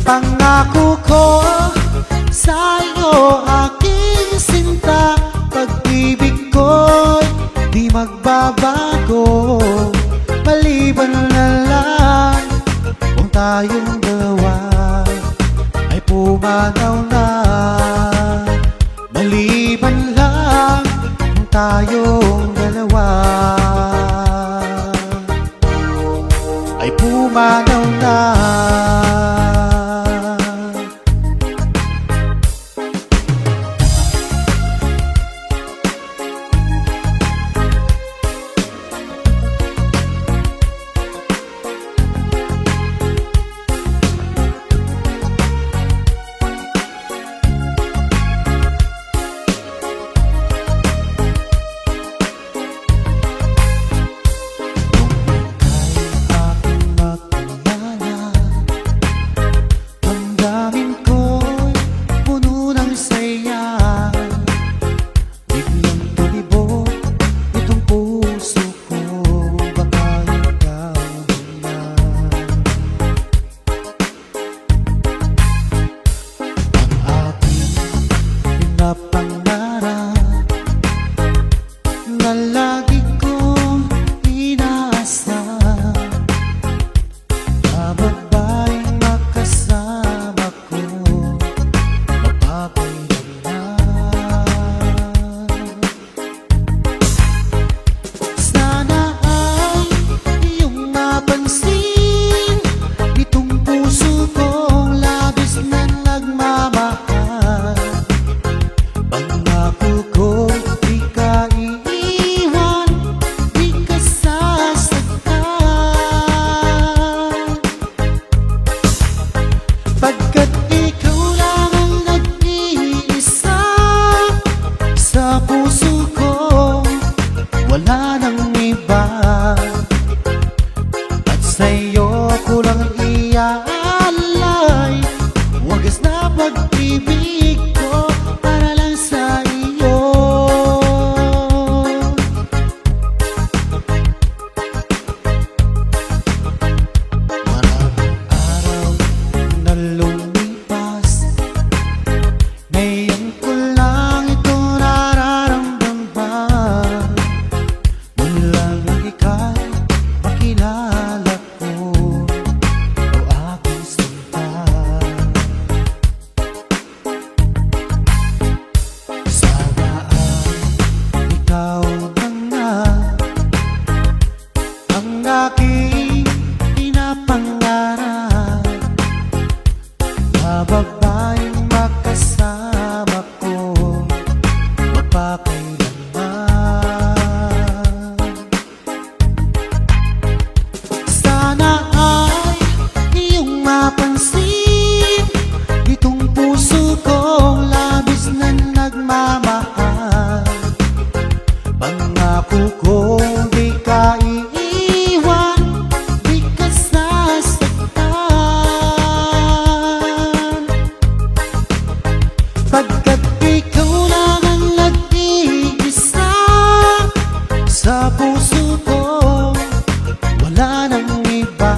Pangako ko sa iyo, aking sinta, pag-ibig ko'y di magbabago, maliban na lang kung tayong dalawa ay pumanaw na. Maliban lang kung tayong dalawa ay pumanaw na. Pangarap na lagi kong inaasam, na babaeng makasama ko mapapailangan. Sana ay iyong mapansin itong puso kong labis na nagmamahal. Pangako ko, di ka iiwan, di ka sasaktan, pagkat ikaw lang ang nag-iisa sa puso ko, wala nang iba. At sa'yo ko lang iaalay wagas na pag-ibig ko para lang sa iyo. Maraming araw na lumipas, ngayon ko lang ito nararamdaman. Mula nang ika'y makilala ko, o aking sinta, sana ay ikaw na nga ang aking pinapangarap, na babaeng makasama ko mapapailanman. Sana ay iyong mapansin itong puso kong labis na nagmamahal. Pangako kong di ka iiwan, di ka sasaktan, pagkat ikaw lang ang nag-iisa sa puso ko, wala nang iba.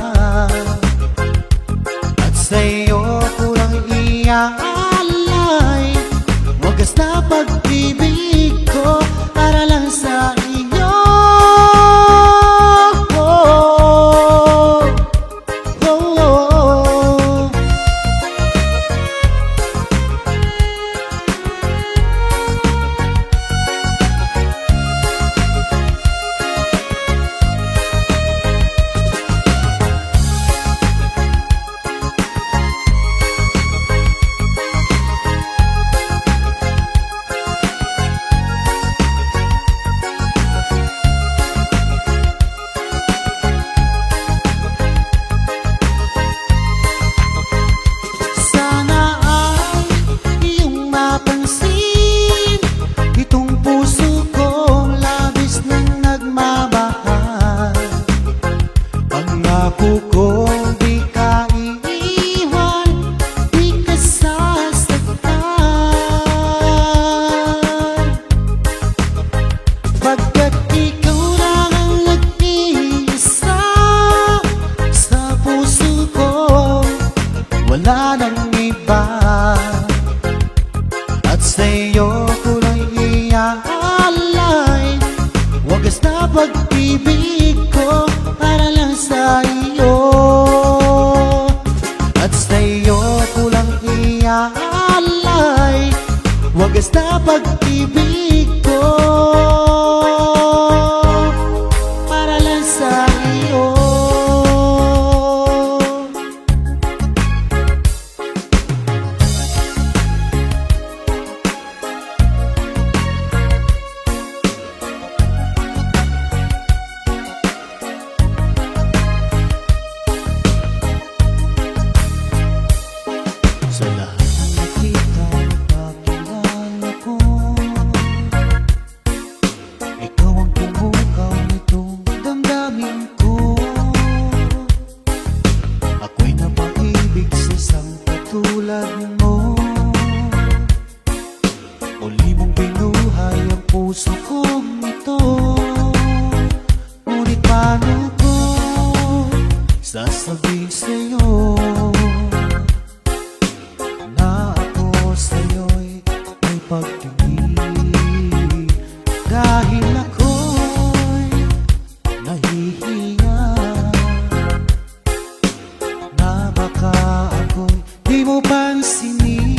mo pansinin.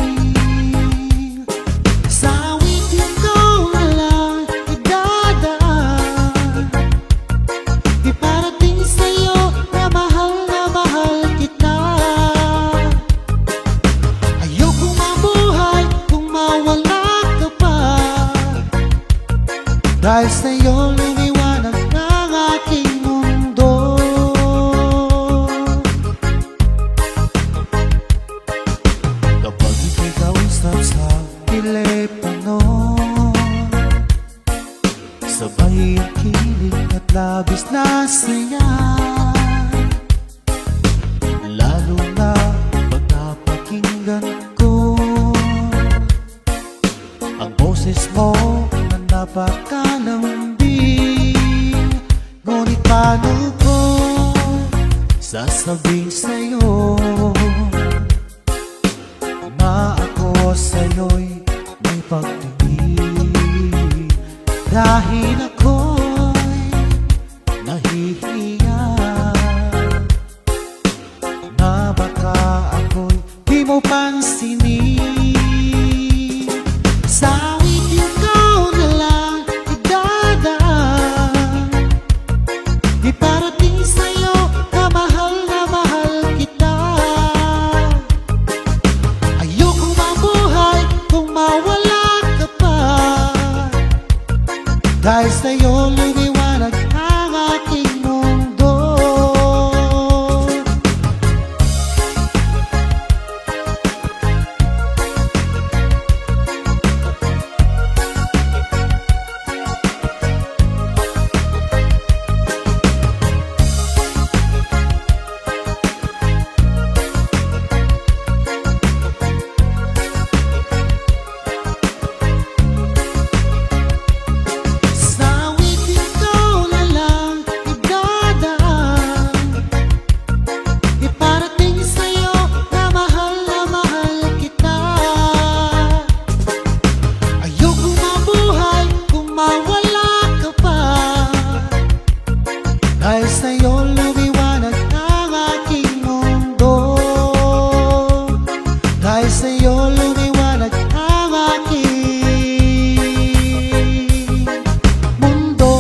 Sa awitin ko na lang idadaan, iparating sa'yo na mahal kita. Ayokong mabuhay kung mawala ka pa, dahil sa'yo lumiwanag ang aking mundo. Kapag ika'y kausap sa telepono, sabay ang kilig at labis na saya, lalo na pag napakinggan ko ang boses mo na napakalambing. Ngunit paano ko sasabihin sa'yo na ako sa'yo'y may pagtingin, dahil ako'y nahihiya na baka ako'y di mo pansinin. Sa awitin ko na lang idadaan, iparating sa'yo na mahal kita. Ayokong mabuhay kung mawala ka pa, dahil sa'yo lumiwanag ang aking mundo. Dahil sa'yo lumiwanag ang aking mundo, dahil sa'yo lumiwanag ang aking mundo.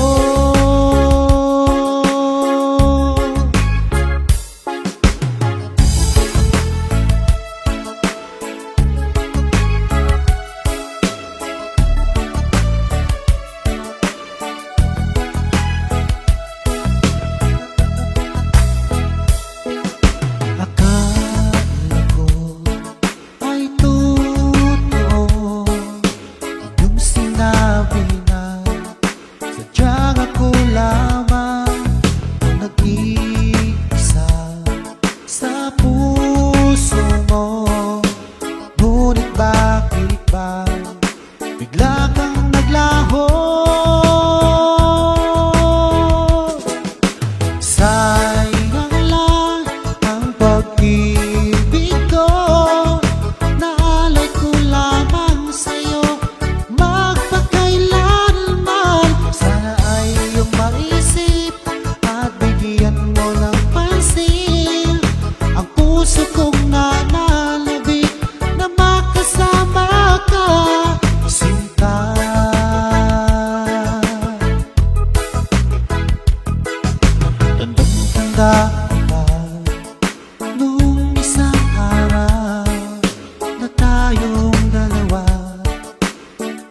Bigla kang naglaho, sayang lang ang pag-ibig ko, naalay ko lamang sa'yo magpakailanman. Sana ay iyong maisip at bigyan mo ng pansin ang puso kong nananabik na makasama ka. Tanda ka nung isang araw na tayong dalawa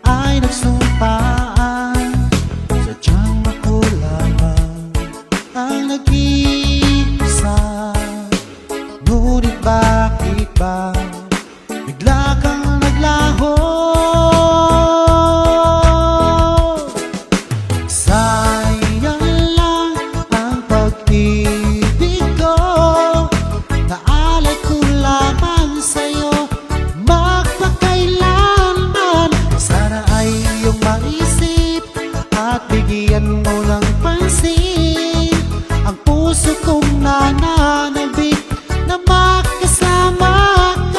ay nagsumpaan, sadyang ako lamang ang nag-iisa. Ngunit bakit ba bigla kang naglaho? Sayang lang ang pag-ibig ko, naalay ko lamang sa'yo magpakailanman. Sana ay iyong maisip at bigyan mo ng pansin ang puso kong nananabik na makasama ka.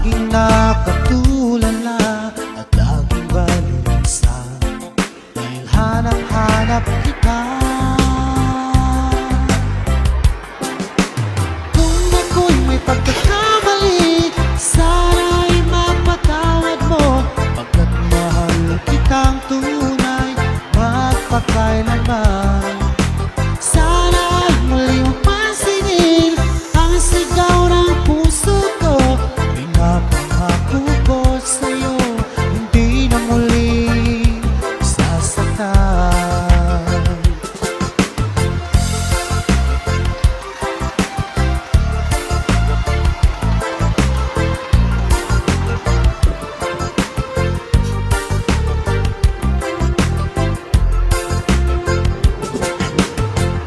laging nakatulala at laging balisa, dahil hanap-hanap kita. Kung ako'y may pagkakamali, sana'y mapatawad mo, pagkat mahal kitang tunay magpakailanman. Sana'y muli mong pansinin ang sigaw ng puso ko. Pinapangako ko sa'yo, hindi na muli sasaktan.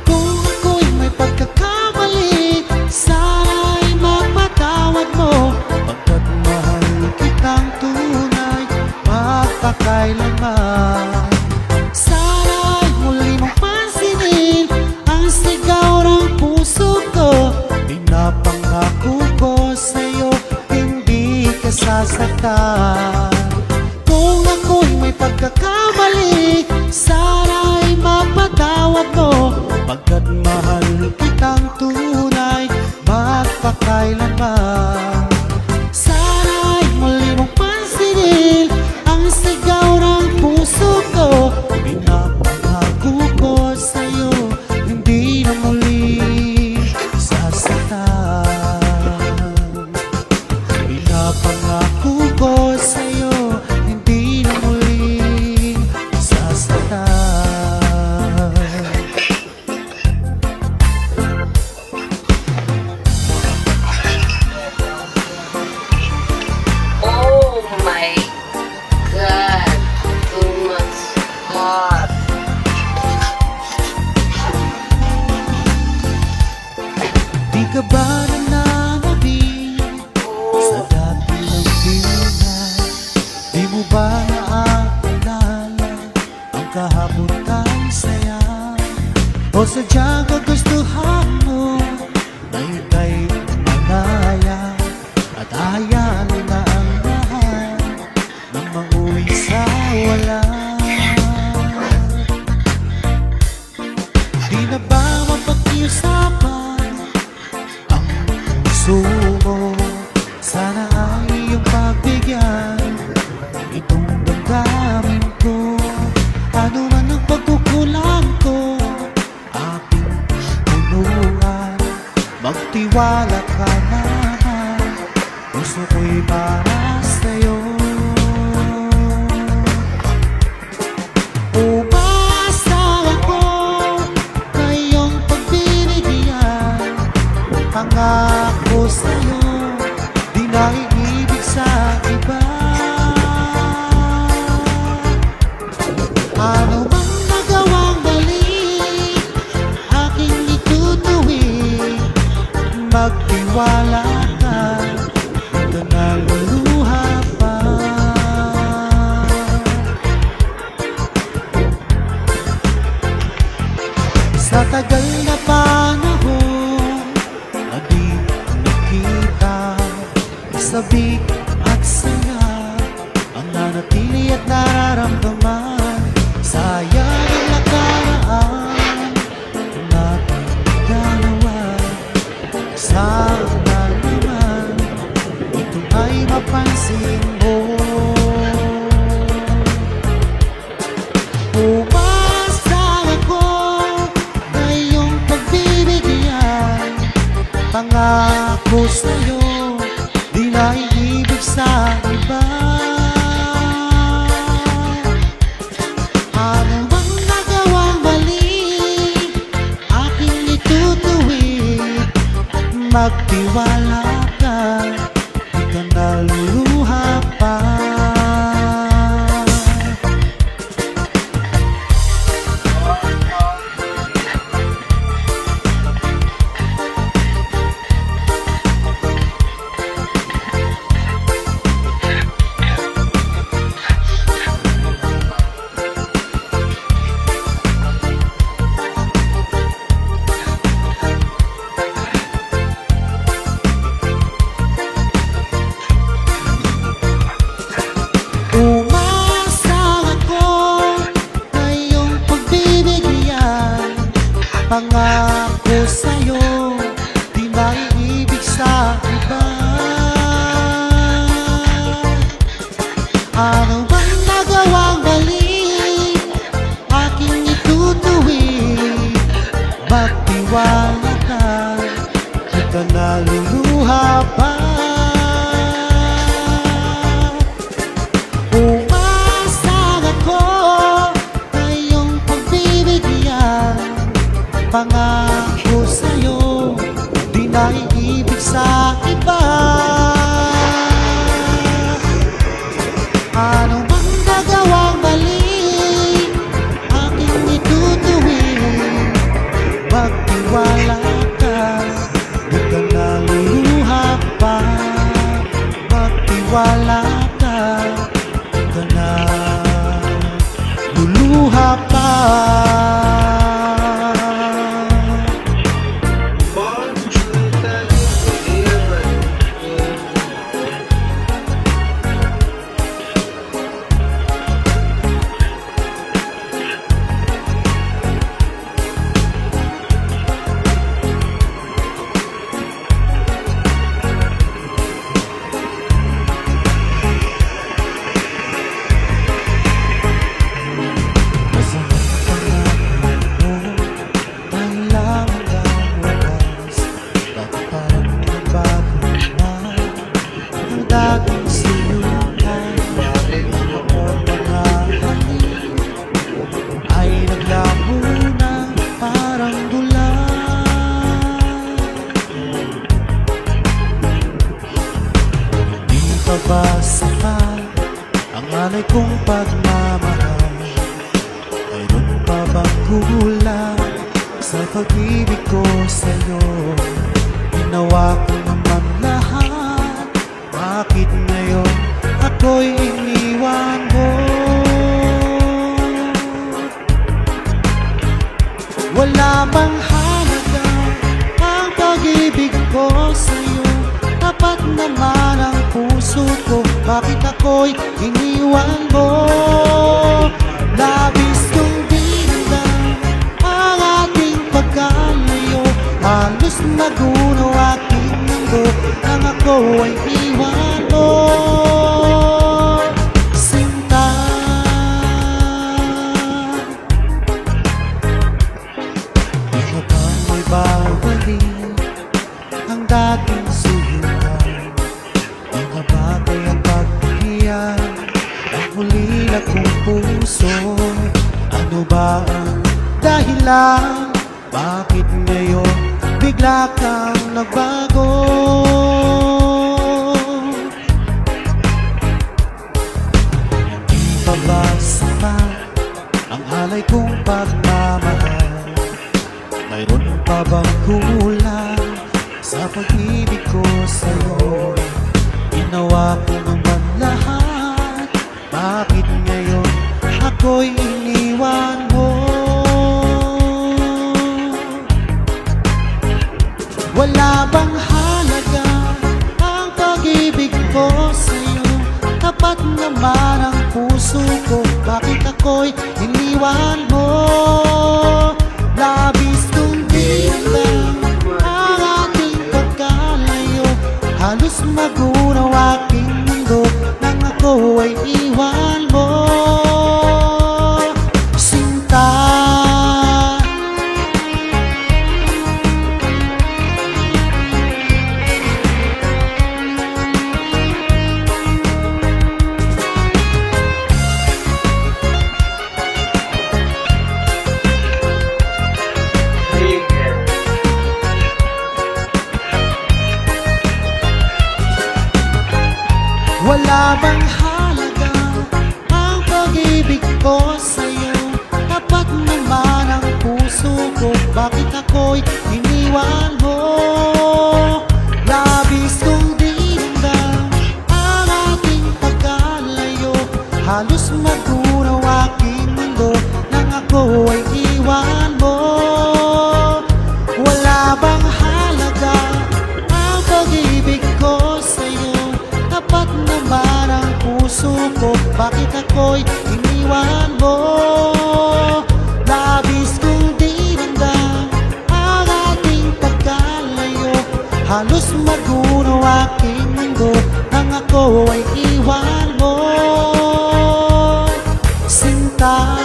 Kung ako'y may pagkakamali, sana'y mapatawad mo, pagkat mahal kitang tunay magpakailanman. Sana'y muli mong pansinin ang sigaw ng puso ko. Pinapangako ko sa'yo, hindi ka sasaktan. Kung ako'y may pagkakamali, sana'y mapatawad mo, pagkat mahal kitang tunay magpakailanman. Sana'y muli mong pansinin ang sigaw ng puso ko. Pinapangako ko sa'yo, hindi na muli sasaktan. Pinapangako ko sa'yo, hindi na muli sasaktan. Oh my God, too much hot. Di ka ba nananabik sa dati ng bilang? Di mo ba naaalala ang kahapon tayo saya? O sadyang kagustuhan mo na ika'y manaya at hayaan na ang lahat nang mauwi sa wala? Di na ba mapag-iusapan ang puso mo? Sana ay iyong pagbigyan itong damdamin ko. Ano man ang pagkukulang ko, aking punuan. Magtiwala ka naman, puso ko'y para sa'yo. Umasa ako na iyong pagbibigyan. Pangako sa'yo, di na iibig sa iba. Ano mang nagawang mali, aking itutuwid. Magtiwala ka, huwag ka naluluha pa. Sa tagal na panahon na di nakita, sabik at saya ang nanatili at nararamdaman. Sayang ang nakaraan natin dalawa. Sana naman ito ay mapansin mo. Umasa ako na iyong pagbibigyan. Pangako sa'yo, di na iibig sa iba. Ano bang nagawang mali, aking itutuwid. Magtiwala ka, di ka naluluha pa. sa iba. Ano bang nagawang mali? Aking itutuwid. Magtiwala ka, di ka naluluha pa. Umasang ako na iyong pagbibigyan. Pangako sa'yo, di na iibig sa iba. Ano bang nagawang mali? Aking itutuwid. Magtiwala ka, di ka naluluha pa. Magtiwala ka, di ka naluluha pa. Pabasa ka ang alay kong pagmamahal. Mayroon pa bang kulang sa pag-ibig ko sa'yo? Ginawa ko naman lahat, bakit ngayon ako'y iniwan mo? Wala bang halaga ang pag-ibig ko sa'yo? Tapat naman ang puso ko, bakit ako'y iniwan mo? Labis kong dinamdam ang ating pagkalayo. Halos nagunaw aking mundo nang ako ay iwan mo. Sinta, di ka bang may babalik ang dating suyuan? Di ka ba kayang paghihiyan ang hulila kong puso? Ano ba ang dahilan? Bakit ngayon bigla kang nagbago? Di pa ba sapat ang alay kong pagmamahal? Mayroon pa bang kulang sa pag-ibig ko sa'yo? Ginawa ko naman lahat, bakit ngayon ako'y iniwan mo? Wala bang halaga ang pag-ibig ko sa'yo? Tapat naman ang puso ko, bakit ako'y iniwan mo? Labis kong dinamdam ang ating pagkalayo. Halos magunaw aking mundo nang ako ay iwan mo. Sinta, wala bang halaga ang pag-ibig ko sa'yo? Tapat naman ang puso ko, bakit ako'y iniwan mo? Labis kong dinamdam ang ating pagkalayo. Halos magunaw aking mundo nang ako ay iwan mo. Wala bang halaga ang pag-ibig ko sa'yo? Tapat naman ang puso ko, bakit ako'y iniwan mo? Labis kong dinamdam ang ating pagkalayo. Halos puno aking mundo nang ako ay iwan mo, sinta.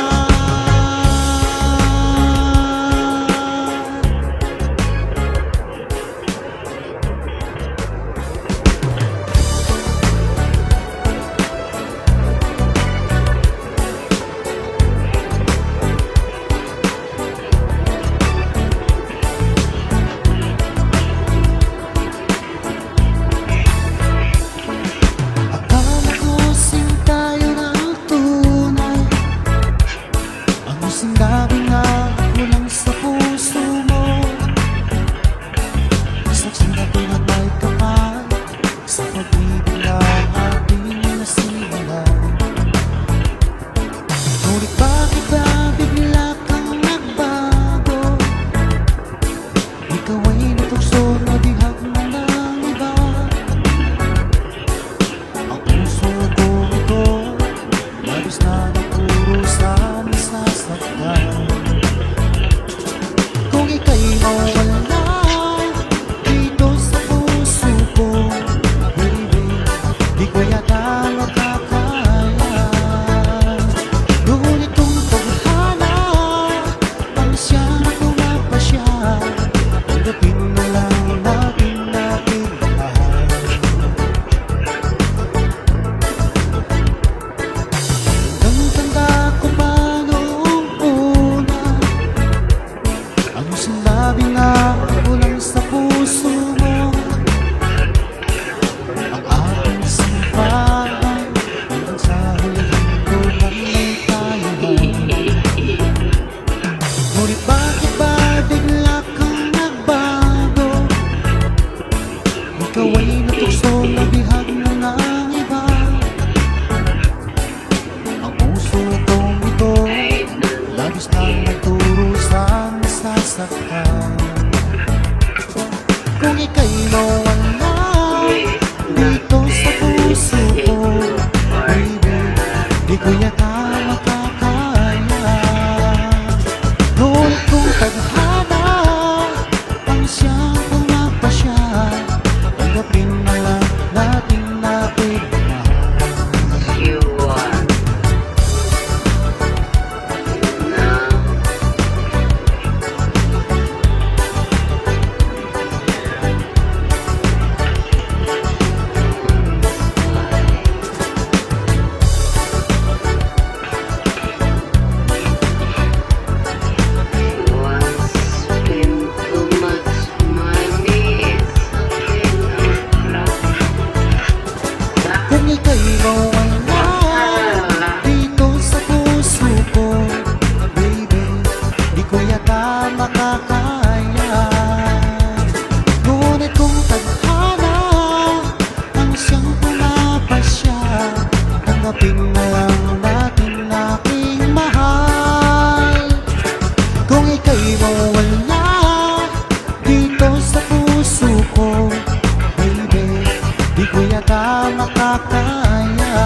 Akala ko sinta yun ang tunay, ang sinabi nga kulang sa puso mo. Saksi na pinatay ka pa sa pag-ibig na ating nasimulan. Ngunit bakit ba bigla kang nagbago? Ikaw ay natukso na bihag mo ng iba. Ang puso ko ito, labis na nagkurusan sa saktan. Kung ika'y mawala dito sa puso ko, baby, di ko yata makakaya. Ngunit kung tadhana ang siyang pumapasya, tanggapin na lang natin ating mahal. Tanda ko pa noong una, ang sinabi nga kulang sa puso mo. Ang aking simpahan hanggang sa huling ko lang may tayahan. Ngunit bakit ba bigla kang nagbago? Ikaw ay natukso na bihag mo ng iba. Ang puso kong ito, labis na nagturusan sa saktan. Kung ika'y mawala dito sa puso ko, baby, di ko yata makakaya. Ngunit kung tadhana ang siyang pumapasya, tanggapin na lang natin ating mahal. You are now. Once been too much money, Kung ika'y mawala dito sa puso ko, baby, di ko yata makakaya. Ngunit kung tadhana ang siyang pumapasya, tanggapin na lang natin aking mahal. Kung ika'y mawala dito sa puso ko, baby, di ko yata makakaya.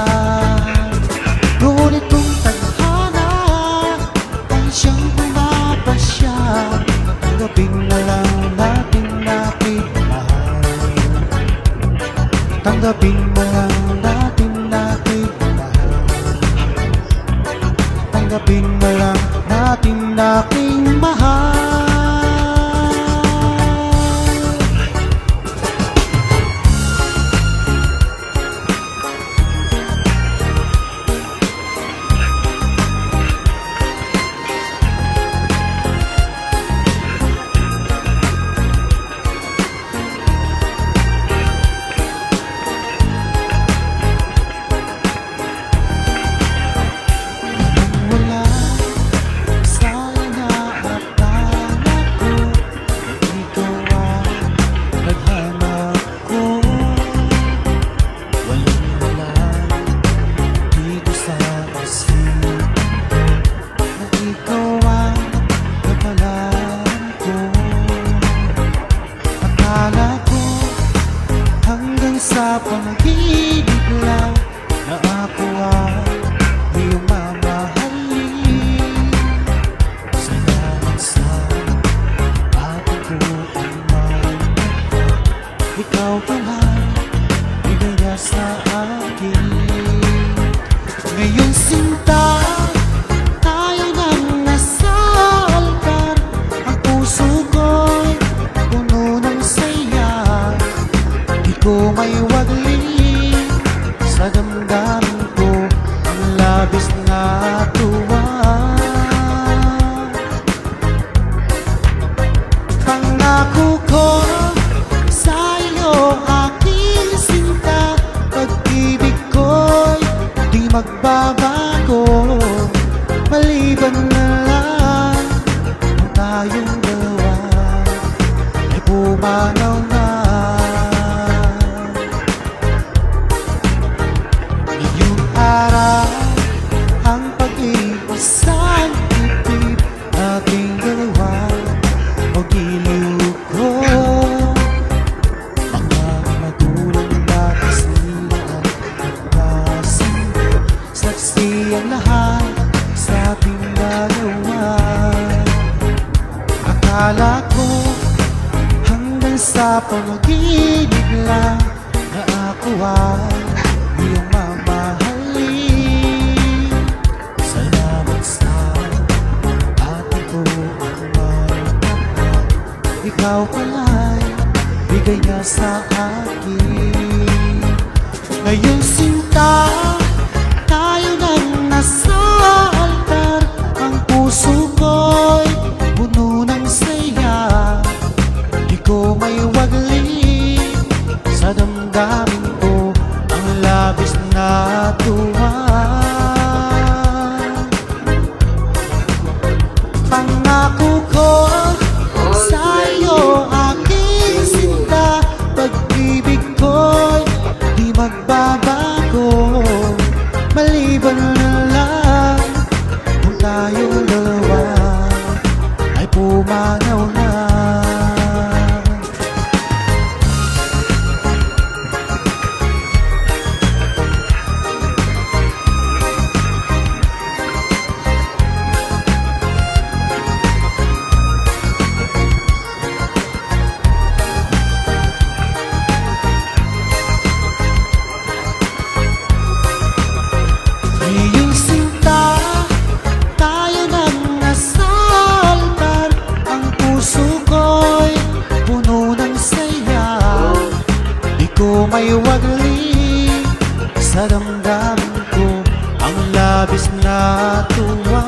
Ngunit kung tadhana ang siyang pumapasya, tanggapin na lang natin ating mahal. Tanggapin na lang natin ating mahal. Tanggapin na lang natin ating mahal. Wala, sana akala ko ikaw ang naghanap ko. Walang-wala dito sa isipan ko na ikaw ang kapalan ko. Akala ko hanggang sa panaginip lang na ako ang iyong mamahalin. Salamat sa ating buong mahal. Ikaw ba pala'y bigay niya sa akin. Ngayon sinta, tayo nang nasa altar. Ang puso ko'y puno ng saya. Di ko may wagli sa damdamin ko ang labis na tuwa. Pangako ko sa iyo, aking sinta, pag-ibig ko'y di magbabago. Maliban na lang ang tayong dalawa ay pumanaw na. Ngayong araw ang pag-iisang titip ating dalawa o giliw ko. Mga magulang dati sila ang nagkasundo, saksi ang lahat sa ating dalawa. Akala ko hanggang sa panaginip lang na ako ay iyong mamahalin. Salamat sa ating buong magkapal, ikaw pala'y bigay niya sa akin. Ngayon sinta, tayo nang nasa altar. Ang puso ko'y puno ng saya. Di ko may wagli sa damdamin ko ang labis na tuwa. Pangako ko sa iyo, aking sinta, pag-ibig ko'y di magbabago. Maliban na lang kung tayong dalawa ay pumanaw na. Ngayong sinta, tayo nang nasa altar. Ang puso ko'y puno ng saya. Di ko may wagli sa damdamin ko ang labis na tuwa.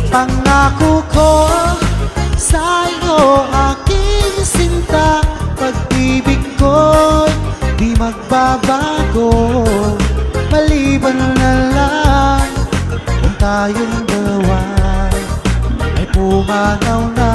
Pangako ko sa iyo, aking sinta, pag-ibig ko'y di magbabago. Maliban na lang kung tayong dalawa ay pumanaw na.